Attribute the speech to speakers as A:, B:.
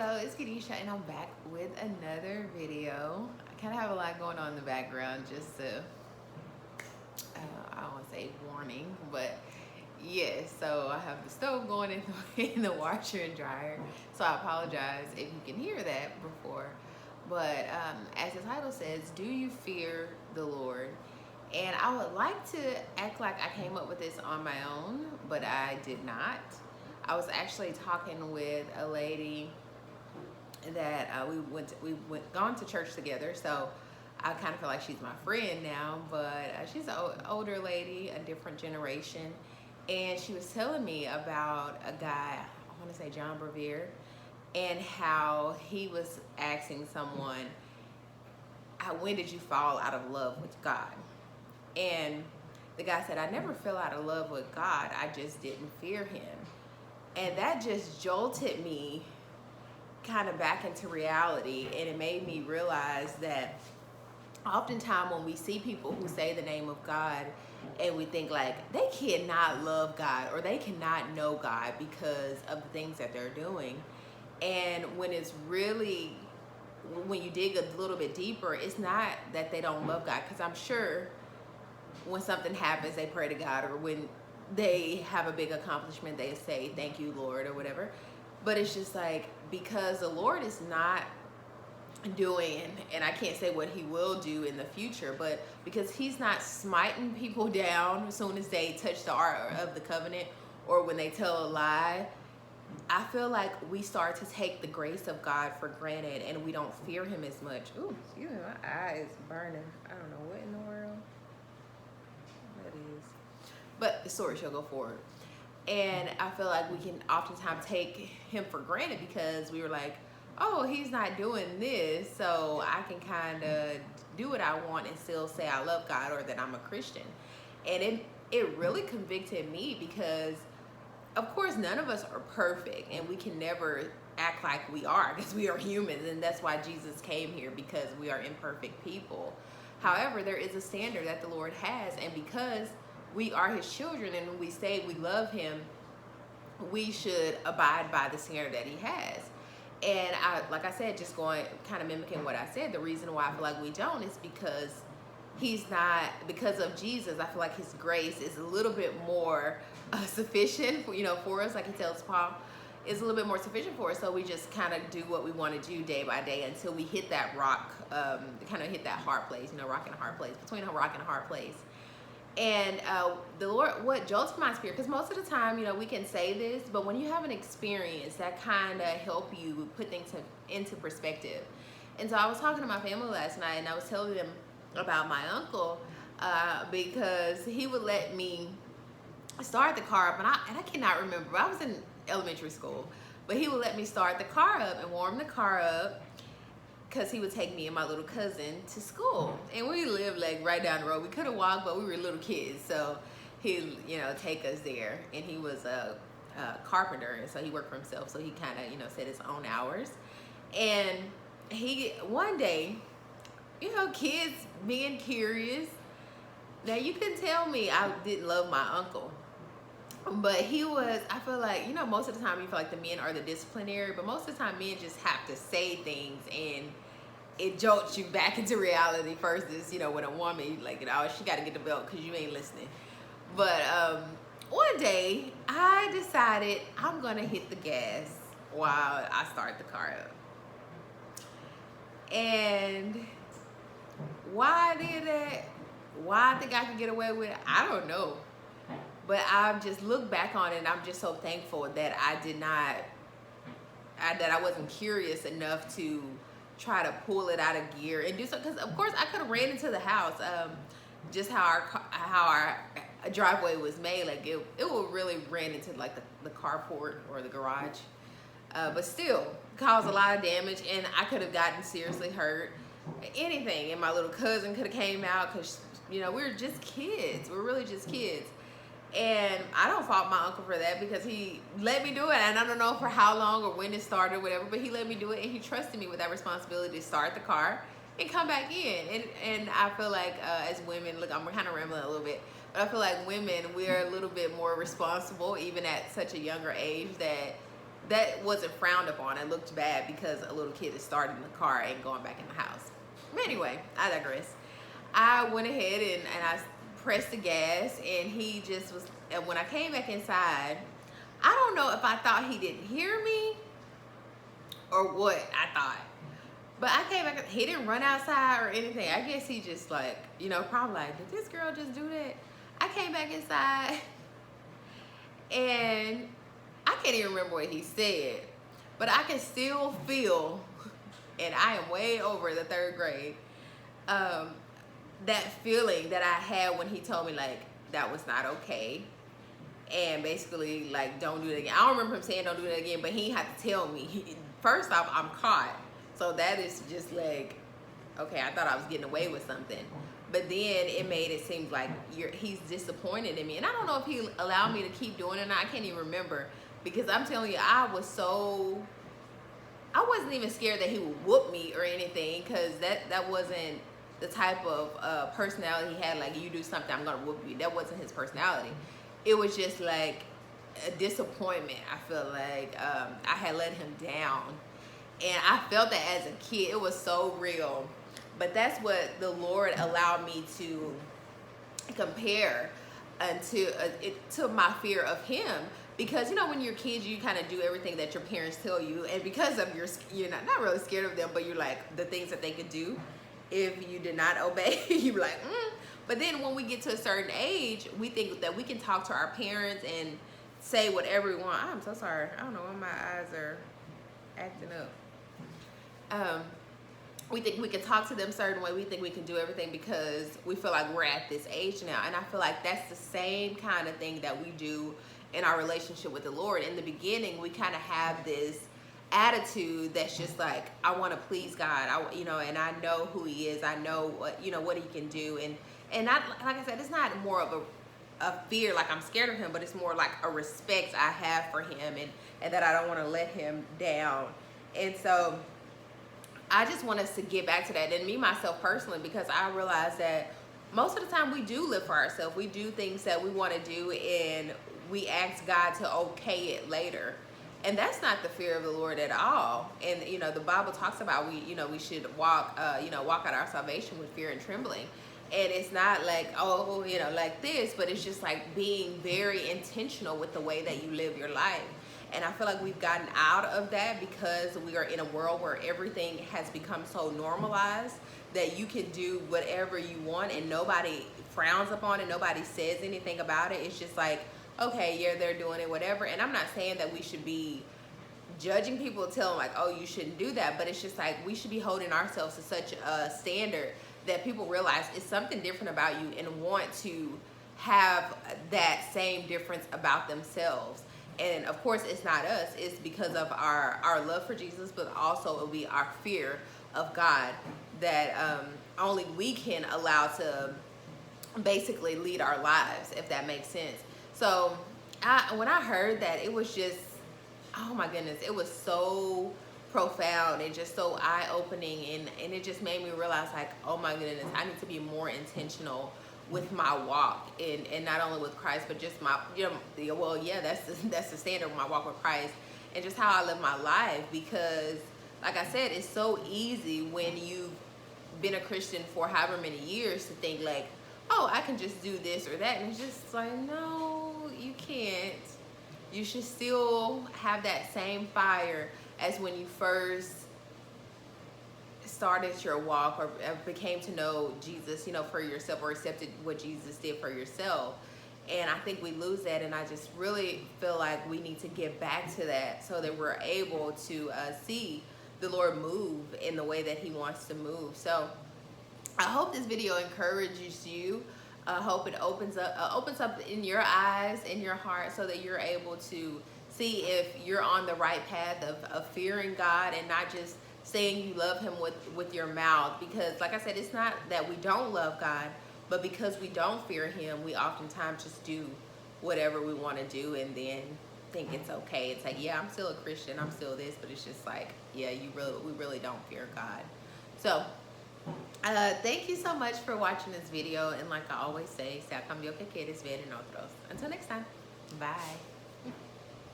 A: Hello, it's Kadisha, and I'm back with another video. I kind of have a lot going on in the background, just to, I don't want to say warning, but yes, so I have the stove going in in the washer and dryer, so I apologize if you can hear that before. But as the title says, do you fear the Lord? And I would like to act like I came up with this on my own, but I did not. I was actually talking with a lady that we went gone to church together, so I kind of feel like she's my friend now. But she's an older lady, a different generation, and she was telling me about a guy, I want to say John Bevere, and how he was asking someone, when did you fall out of love with God? And the guy said, I never fell out of love with God, I just didn't fear him. And that just jolted me kind of back into reality, and it made me realize that oftentimes when we see people who say the name of God and we think like they cannot love God or they cannot know God because of the things that they're doing, and when it's really, when you dig a little bit deeper, it's not that they don't love God, because I'm sure when something happens they pray to God, or when they have a big accomplishment they say thank you Lord or whatever. But it's just like, because the Lord is not doing, and I can't say what he will do in the future, but because he's not smiting people down as soon as they touch the Ark of the Covenant or when they tell a lie, I feel like we start to take the grace of God for granted and we don't fear him as much. Ooh, excuse me, my eye is burning. I don't know what in the world that is. But the story shall go forward. And I feel like we can oftentimes take him for granted because we were like, oh, he's not doing this, so I can kind of do what I want and still say I love God or that I'm a Christian. And it really convicted me because, of course, none of us are perfect, and we can never act like we are because we are humans, and that's why Jesus came here, because we are imperfect people. However, there is a standard that the Lord has, and because we are his children and we say we love him, we should abide by the standard that he has. And like I said, just going kind of mimicking what I said, the reason why I feel like we don't is because he's not, because of Jesus, I feel like his grace is a little bit more sufficient for, for us, like he tells Paul, is a little bit more sufficient for us. So we just kind of do what we want to do day by day until we hit that rock, kind of hit that hard place, rock and a hard place, between a rock and a hard place. And the Lord, what jolts my spirit, because most of the time, we can say this, but when you have an experience that kind of help you put things into perspective. And so I was talking to my family last night, and I was telling them about my uncle, because he would let me start the car up, and I cannot remember, I was in elementary school, but he would let me start the car up and warm the car up, because he would take me and my little cousin to school. And we lived like right down the road. We could have walked, but we were little kids. So he'd, take us there. And he was a carpenter, and so he worked for himself. So he kind of, set his own hours. And one day, kids being curious. Now you can tell me I didn't love my uncle. But he was, I feel like, most of the time you feel like the men are the disciplinary, but most of the time men just have to say things and it jolts you back into reality first. Is, when a woman, like, she got to get the belt because you ain't listening. But one day I decided I'm going to hit the gas while I start the car up. And why I did that, why I think I could get away with it, I don't know. But I've just looked back on it, and I'm just so thankful that that I wasn't curious enough to try to pull it out of gear and do so. Because of course I could have ran into the house. Just how our driveway was made, like it would really ran into like the carport or the garage. But still caused a lot of damage, and I could have gotten seriously hurt. Anything, and my little cousin could have came out because we were just kids. We're really just kids. And I don't fault my uncle for that, because he let me do it, and I don't know for how long or when it started or whatever, but he let me do it, and he trusted me with that responsibility to start the car and come back in. And I feel like as women, look, I'm kind of rambling a little bit, but I feel like women, we're a little bit more responsible even at such a younger age, that that wasn't frowned upon. It looked bad because a little kid is starting the car and going back in the house. But anyway, I digress. I went ahead and I pressed the gas, and he just was, and when I came back inside, I don't know if I thought he didn't hear me or what I thought. But I came back, he didn't run outside or anything. I guess he just like, you know, probably like, did this girl just do that? I came back inside and I can't even remember what he said, but I can still feel, and I am way over the 3rd grade, that feeling that I had when he told me like that was not okay. And basically like, don't do it again. I don't remember him saying don't do it again, but he had to tell me. First off, I'm caught. So that is just like, okay, I thought I was getting away with something. But then it made it seem like he's disappointed in me. And I don't know if he allowed me to keep doing it or not. I can't even remember. Because I'm telling you, I wasn't even scared that he would whoop me or anything. Because that wasn't the type of personality he had. Like, you do something, I'm going to whoop you. That wasn't his personality. It was just like a disappointment. I feel like I had let him down. And I felt that as a kid. It was so real. But that's what the Lord allowed me to compare to my fear of him. Because, you know, when you're kids, you kind of do everything that your parents tell you. And because of you're not really scared of them, but you're like, the things that they could do if you did not obey, you're like, But then when we get to a certain age, we think that we can talk to our parents and say whatever we want. I'm so sorry. I don't know why my eyes are acting up. We think we can talk to them a certain way. We think we can do everything because we feel like we're at this age now. And I feel like that's the same kind of thing that we do in our relationship with the Lord. In the beginning, we kind of have this attitude that's just like, I want to please God, and I know who he is. I know what he can do. And not, like I said, it's not more of a fear, like I'm scared of him, but it's more like a respect I have for him and that I don't want to let him down. And so I just want us to get back to that, and me, myself personally, because I realize that most of the time we do live for ourselves. We do things that we want to do, and we ask God to okay it later. And that's not the fear of the Lord at all. And, the Bible talks about we should walk out our salvation with fear and trembling. And it's not like, like this, but it's just like being very intentional with the way that you live your life. And I feel like we've gotten out of that because we are in a world where everything has become so normalized that you can do whatever you want and nobody frowns upon it, nobody says anything about it. It's just like, okay, yeah, they're doing it, whatever. And I'm not saying that we should be judging people, telling like, oh, you shouldn't do that, but it's just like we should be holding ourselves to such a standard that people realize it's something different about you and want to have that same difference about themselves. And of course, it's not us. It's because of our love for Jesus, but also it'll be our fear of God that only we can allow to basically lead our lives, if that makes sense. So when I heard that, it was just, oh my goodness, it was so profound and just so eye-opening, and it just made me realize like, oh my goodness, I need to be more intentional with my walk, and not only with Christ, but just my, that's the standard of my walk with Christ, and just how I live my life. Because like I said, it's so easy when you've been a Christian for however many years to think like, oh, I can just do this or that, and it's just like, no, you can't. You should still have that same fire as when you first started your walk or became to know Jesus, for yourself, or accepted what Jesus did for yourself. And I think we lose that, and I just really feel like we need to get back to that so that we're able to see the Lord move in the way that he wants to move. So I hope this video encourages you. I hope it opens up in your eyes, in your heart, so that you're able to see if you're on the right path of fearing God and not just saying you love him with your mouth. Because like I said, it's not that we don't love God, but because we don't fear him, we oftentimes just do whatever we want to do and then think it's okay. It's like, yeah, I'm still a Christian, I'm still this, but it's just like, yeah, we really don't fear God. So thank you so much for watching this video, and like I always say, sea cambio que quieres ver en otros. Until next time, bye.